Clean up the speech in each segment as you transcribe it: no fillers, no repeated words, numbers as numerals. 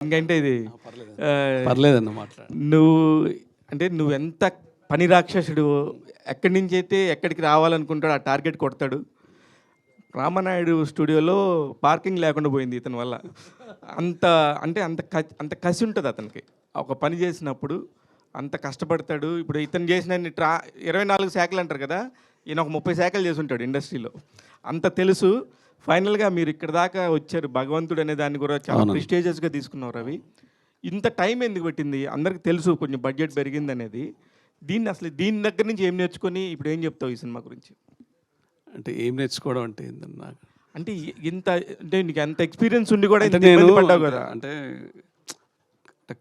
ఇంకంటే ఇది పర్లేదన్న మాట్లాడు. నువ్వు అంటే నువ్వెంత పని రాక్షసుడు, ఎక్కడి నుంచి అయితే ఎక్కడికి రావాలనుకుంటాడు ఆ టార్గెట్ కొడతాడు. రామనాయుడు స్టూడియోలో పార్కింగ్ లేకుండా పోయింది ఇతని వల్ల. అంత అంటే అంత కసి ఉంటుంది అతనికి ఒక పని చేసినప్పుడు. అంత కష్టపడతాడు. ఇప్పుడు ఇతను చేసిన 24 శాఖలు అంటారు కదా, ఈయన ఒక 30 శాఖలు చేసి ఉంటాడు ఇండస్ట్రీలో. అంత తెలుసు. ఫైనల్గా మీరు ఇక్కడ దాకా వచ్చారు. భగవంతుడు అనే దాన్ని కూడా చాలా ప్రెస్టీజియస్గా తీసుకున్నారు. రవి, ఇంత టైం ఎందుకు పెట్టింది? అందరికి తెలుసు కొంచెం బడ్జెట్ పెరిగింది అనేది. దీని దగ్గర నుంచి ఏం నేర్చుకొని ఇప్పుడు ఏం చెప్తావు ఈ సినిమా గురించి? అంటే ఏం నేర్చుకోవడం అంటే నాకు అంటే ఇంత అంటే నీకు ఎంత ఎక్స్పీరియన్స్ ఉండి కూడా నేను పడ్డావు కదా. అంటే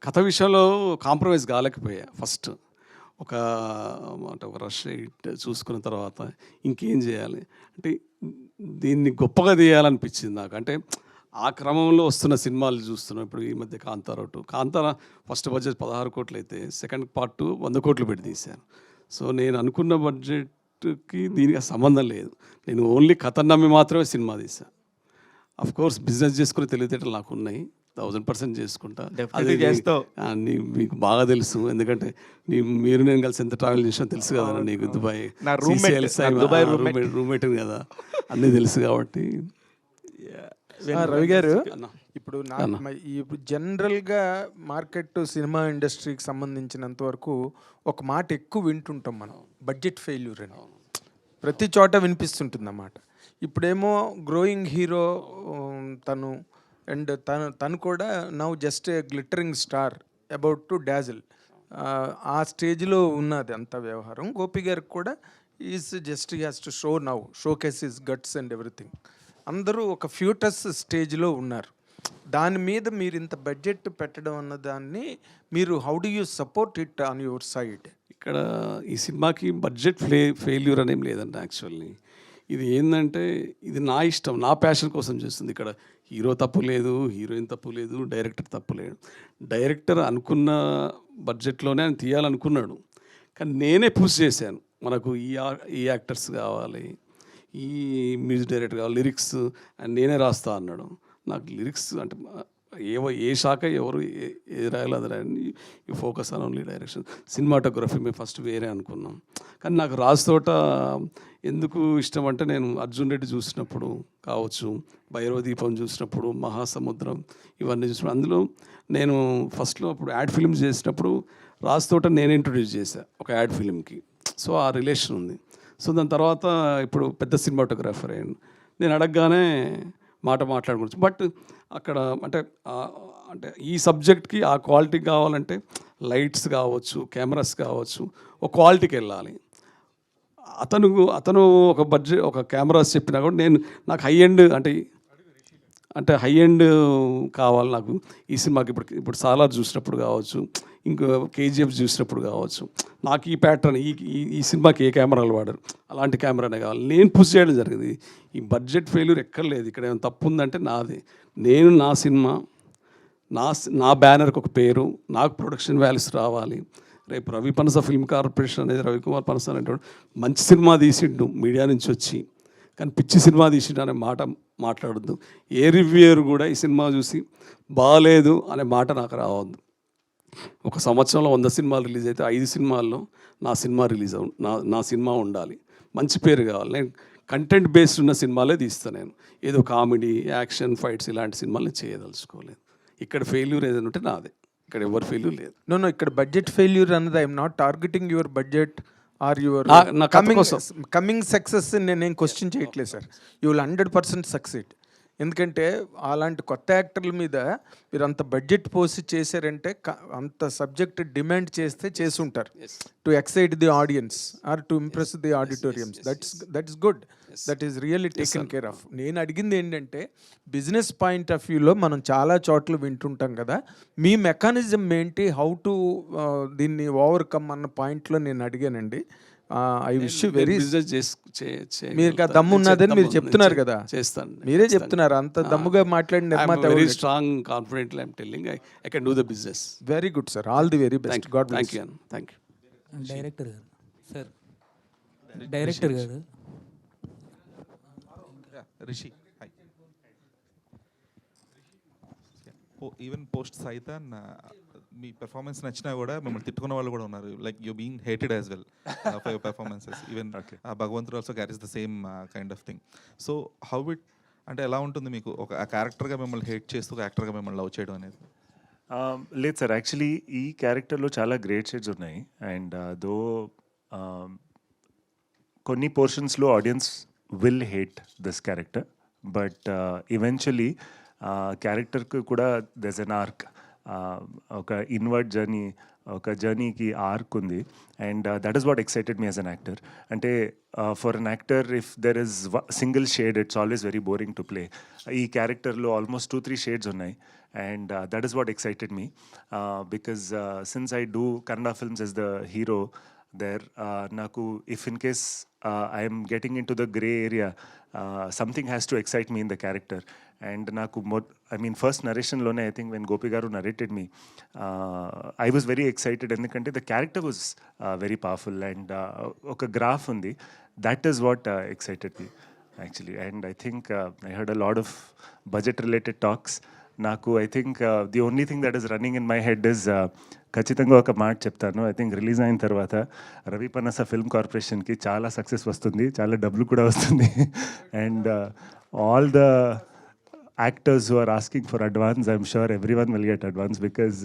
కథ విషయంలో కాంప్రమైజ్ కాలేకపోయా. ఫస్ట్ ఒక రష్ చూసుకున్న తర్వాత ఇంకేం చేయాలి అంటే దీన్ని గొప్పగా తీయాలనిపించింది నాకు. అంటే ఆ క్రమంలో వస్తున్న సినిమాలు చూస్తున్నాం. ఇప్పుడు ఈ మధ్య కాంతారా 2, కాంతారా ఫస్ట్ బడ్జెట్ 16 కోట్లు అయితే సెకండ్ పార్ట్ 100 కోట్లు పెట్టి తీశాను. సో నేను అనుకున్న బడ్జెట్కి దీనికి సంబంధం లేదు. నేను ఓన్లీ కథ నమ్మి మాత్రమే సినిమా తీశాను. అఫ్ కోర్స్ బిజినెస్ చేసుకునే తెలివితేటలు నాకు ఉన్నాయి, 1000% చేసుకుంటా. అది చేస్తావు, మీకు బాగా తెలుసు. ఎందుకంటే మీరు నేను కలిసి ఎంత ట్రావెల్ చేసినా తెలుసు కదా నీకు. దుబాయ్ రూమ్మేట్ కదా, అన్నీ తెలుసు కాబట్టి. రవి గారు, ఇప్పుడు ఇప్పుడు జనరల్గా మార్కెట్ సినిమా ఇండస్ట్రీకి సంబంధించినంత వరకు ఒక మాట ఎక్కువ వింటుంటాం మనం, బడ్జెట్ ఫెయిల్యూర్ అని. ప్రతి చోట వినిపిస్తుంటుంది అన్నమాట. ఇప్పుడేమో గ్రోయింగ్ హీరో తను, అండ్ తను కూడా now just a glittering star about to Dazzle, ఆ స్టేజ్లో ఉన్నది అంత వ్యవహారం. గోపి గారికి కూడా is just has to show now, show case is guts and everything. అందరూ ఒక ఫ్యూటస్ స్టేజ్లో ఉన్నారు. దాని మీద మీరు ఇంత బడ్జెట్ పెట్టడం అన్న దాన్ని మీరు how do you support it on your side? ఇక్కడ ఈ సినిమాకి బడ్జెట్ ఫెయిల్యూర్ అనేం లేదండి. యాక్చువల్లీ ఇది ఏంటంటే ఇది నా ఇష్టం, నా ప్యాషన్ కోసం చేస్తుంది. ఇక్కడ హీరో తప్పు లేదు, హీరోయిన్ తప్పు లేదు, డైరెక్టర్ తప్పు లేదు. డైరెక్టర్ అనుకున్న బడ్జెట్లోనే ఆయన తీయాలనుకున్నాడు, కానీ నేనే పుష్ చేశాను. మనకు ఈ యాక్టర్స్ కావాలి, ఈ మ్యూజిక్ డైరెక్టర్ కావాలి, లిరిక్స్ అండ్ నేనే రాస్తా అన్నాడు. నాకు లిరిక్స్ అంటే ఏ శాఖ ఎవరు ఏది రాయాలో అది రాయండి, you focus on only direction. Cinematography మేము ఫస్ట్ వేరే అనుకున్నాం. కానీ నాకు రాజతోట ఎందుకు ఇష్టం అంటే, నేను అర్జున్ రెడ్డి చూసినప్పుడు కావచ్చు, భైరవ దీపం చూసినప్పుడు, మహాసముద్రం ఇవన్నీ చూసినప్పుడు, అందులో నేను ఫస్ట్లో అప్పుడు యాడ్ ఫిల్మ్స్ చేసినప్పుడు రాజతోట నేను ఇంట్రొడ్యూస్ చేశాను ఒక యాడ్ ఫిల్మ్కి. సో ఆ రిలేషన్ ఉంది. సో దాని తర్వాత ఇప్పుడు పెద్ద సినిమాటోగ్రాఫర్ అయ్యాను. నేను అడగగానే మాట్లాడుకోవచ్చు. బట్ అక్కడ అంటే ఈ సబ్జెక్ట్కి ఆ క్వాలిటీ కావాలంటే లైట్స్ కావచ్చు, కెమెరాస్ కావచ్చు, ఒక క్వాలిటీకి వెళ్ళాలి. అతను ఒక బడ్జెట్ ఒక కెమెరాస్ చెప్పినా కూడా నాకు హై ఎండ్ అంటే హై ఎండ్ కావాలి నాకు ఈ సినిమాకి. ఇప్పుడు సాలార్ చూసినప్పుడు కావచ్చు, ఇంకో కేజీఎఫ్ చూసినప్పుడు కావచ్చు, నాకు ఈ ప్యాటర్న్ ఈ సినిమాకి ఏ కెమెరాలు వాడరు, అలాంటి కెమెరానే కావాలి. నేను పుష్ చేయడం జరిగింది. ఈ బడ్జెట్ ఫెయిల్యూర్ ఎక్కర్లేదు. ఇక్కడ ఏమైనా తప్పు ఉందంటే నాది. నేను నా సినిమా నా బ్యానర్కి ఒక పేరు, నాకు ప్రొడక్షన్ వాల్యూస్ రావాలి. రేపు రవి పనస ఫిల్మ్ కార్పొరేషన్ అనేది రవికుమార్ పనస అనేటువంటి మంచి సినిమా తీసిండు మీడియా నుంచి వచ్చి, కానీ పిచ్చి సినిమా తీసిండు అనే మాట మాట్లాడద్దు. ఏ రివ్యూయర్ కూడా ఈ సినిమా చూసి బాగాలేదు అనే మాట నాకు రావద్దు. ఒక సంవత్సరంలో 100 సినిమాలు రిలీజ్ అయితే 5 సినిమాల్లో నా సినిమా రిలీజ్ నా సినిమా ఉండాలి, మంచి పేరు కావాలి. నేను కంటెంట్ బేస్డ్ ఉన్న సినిమాలే తీస్తాను. నేను ఏదో కామెడీ, యాక్షన్, ఫైట్స్ ఇలాంటి సినిమాలు నేను చేయదలుచుకోలేదు. ఇక్కడ ఫెయిల్యూర్ ఏదైనా ఉంటే నాదే, ఇక్కడ ఎవరు ఫెయిల్యూర్ లేదు. నో ఇక్కడ బడ్జెట్ ఫెయిల్యూర్ అన్నది I'm not targeting your budget or your coming success నేను క్వశ్చన్ చేయట్లేదు సార్. You will 100% succeed. ఎందుకంటే అలాంటి కొత్త యాక్టర్ల మీద మీరు అంత బడ్జెట్ పోసి చేశారంటే అంత సబ్జెక్ట్ డిమాండ్ చేస్తే చేసి ఉంటారు, to excite the audience or to impress the auditoriums. That's good, that is really taken care of. నేను అడిగింది ఏంటంటే బిజినెస్ పాయింట్ ఆఫ్ వ్యూలో మనం చాలా చోట్ల వింటుంటాం కదా, మీ మెకానిజం ఏంటి, హౌ టు దీన్ని ఓవర్కమ్ అన్న పాయింట్లో నేను అడిగానండి. ఐ విష్ వెరీ మీరు దమ్ము ఉన్నదని మీరు చెప్తున్నారు కదా, చేస్తాను. మీరే చెప్తున్నారు అంత దమ్ముగా మాట్లాడిన నిర్మాత. Very strong confident I'm telling I can do the business. Very good sir, all the very best. God thank you. Thank you. Director గారు సార్, డైరెక్టర్ గారు రిషి ఈవెన్ పోస్ట్ సైతాన్ మీ పెర్ఫార్మెన్స్ నచ్చినా కూడా మిమ్మల్ని తిట్టుకున్న వాళ్ళు కూడా ఉన్నారు. Like you being hated as well for your performances. Even భగవంతుడు also carries the same kind of thing. So how it అంటే ఎలా ఉంటుంది మీకు ఒక క్యారెక్టర్గా మిమ్మల్ని హేట్ చేస్తూ ఒక యాక్టర్గా మిమ్మల్ని లవ్ చేయడం అనేది? లేదు సార్, యాక్చువల్లీ ఈ క్యారెక్టర్లో చాలా గ్రేట్ షేడ్స్ ఉన్నాయి. అండ్ దో కొన్ని పోర్షన్స్లో audience will hate this character, but eventually క్యారెక్టర్కి కూడా దెస్ ఎన్ ఆర్క్, ఒక ఇన్వర్డ్ జర్నీ, ఒక జర్నీకి ఆర్క్ ఉంది. And that is what excited me as an actor. అంటే for an actor if there is single shade it's always very boring to play. ఈ క్యారెక్టర్లో almost 2-3 shades ఉన్నాయి. And that is what excited me, because since I do Kannada films as the hero there, naku if in case I am getting into the grey area, something has to excite me in the character. And naku first narration lone I think when Gopi garu narrated me, I was very excited endukante the character was very powerful, and oka graph undi, that is what excited me actually. And I think I heard a lot of budget related talks. నాకు I think the only thing that is running in my head is, ఖచ్చితంగా ఒక మాట చెప్తాను, I think release అయిన తర్వాత రవి పనస film కార్పొరేషన్కి చాలా సక్సెస్ వస్తుంది, చాలా డబ్బులు కూడా వస్తుంది. And all the actors who are asking for advance, I'm sure everyone will get advance, because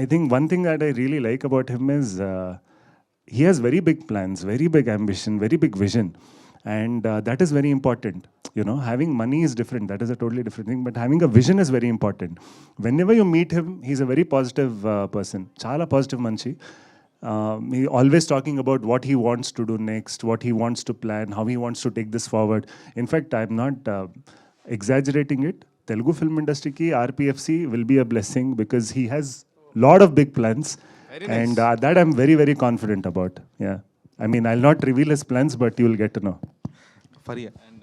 I think one thing that I really like about him is he has very big plans, very big ambition, very big vision. And that is very important. You know, having money is different. That is a totally different thing. But having a vision is very important. Whenever you meet him, he's a very positive person. Chala positive manchi. He always talking about what he wants to do next, what he wants to plan, how he wants to take this forward. In fact, I'm not exaggerating it. Telugu film industry ki RPFC will be a blessing because he has lot of big plans. Very nice. And that I'm very, very confident about. Yeah. I mean, I'll not reveal his plans, but you will get to know. Faria and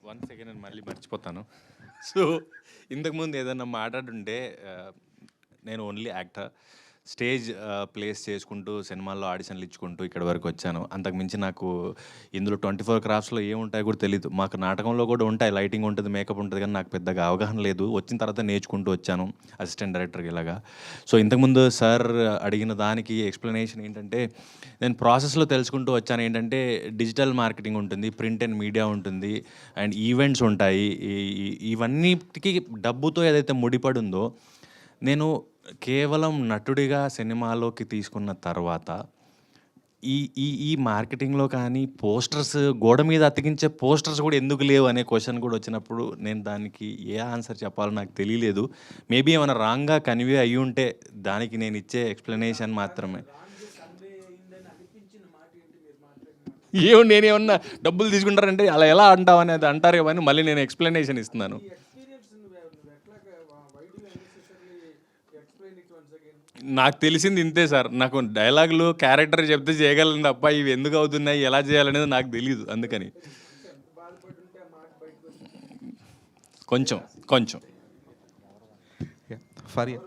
1 second నేను మళ్ళీ మర్చిపోతాను. So ఇంతకుముందు ఏదన్నా మాట్లాడుంటే నేను only actor, stage place చేసుకుంటూ సినిమాల్లో ఆడిషన్లు ఇచ్చుకుంటూ ఇక్కడ వరకు వచ్చాను. అంతకుమించి నాకు ఇందులో 24 క్రాఫ్ట్స్లో ఏముంటాయో కూడా తెలియదు. మాకు నాటకంలో కూడా ఉంటాయి, లైటింగ్ ఉంటుంది, మేకప్ ఉంటుంది, కానీ నాకు పెద్దగా అవగాహన లేదు. వచ్చిన తర్వాత నేర్చుకుంటూ వచ్చాను అసిస్టెంట్ డైరెక్టర్కి ఇలాగా. సో ఇంతకుముందు సార్ అడిగిన దానికి ఎక్స్ప్లెనేషన్ ఏంటంటే, నేను ప్రాసెస్లో తెలుసుకుంటూ వచ్చాను ఏంటంటే, డిజిటల్ మార్కెటింగ్ ఉంటుంది, ప్రింట్ అండ్ మీడియా ఉంటుంది, అండ్ ఈవెంట్స్ ఉంటాయి. ఇవన్నిటికీ డబ్బుతో ఏదైతే ముడిపడి ఉందో, నేను కేవలం నటుడిగా సినిమాలోకి తీసుకున్న తర్వాత ఈ ఈ ఈ మార్కెటింగ్లో కానీ పోస్టర్స్, గోడ మీద అతికించే పోస్టర్స్ కూడా ఎందుకు లేవు అనే క్వశ్చన్ కూడా వచ్చినప్పుడు నేను దానికి ఏ ఆన్సర్ చెప్పాలో నాకు తెలియలేదు. మేబీ ఏమైనా రాంగ్గా కన్వే అయ్యి ఉంటే దానికి నేను ఇచ్చే ఎక్స్ప్లెనేషన్ మాత్రమే. ఏమో నేనేమన్నా డబ్బులు తీసుకుంటారంటే అలా ఎలా అంటావు అనేది అంటారేమో అని మళ్ళీ నేను ఎక్స్ప్లెనేషన్ ఇస్తున్నాను. నాకు తెలిసింది ఇంతే సార్. నాకు డైలాగులు క్యారెక్టర్ చెప్తే చేయగలను తప్ప ఇవి ఎందుకు అవుతున్నాయి, ఎలా చేయాలనేది నాకు తెలియదు. అందుకని కొంచెం ఫరియా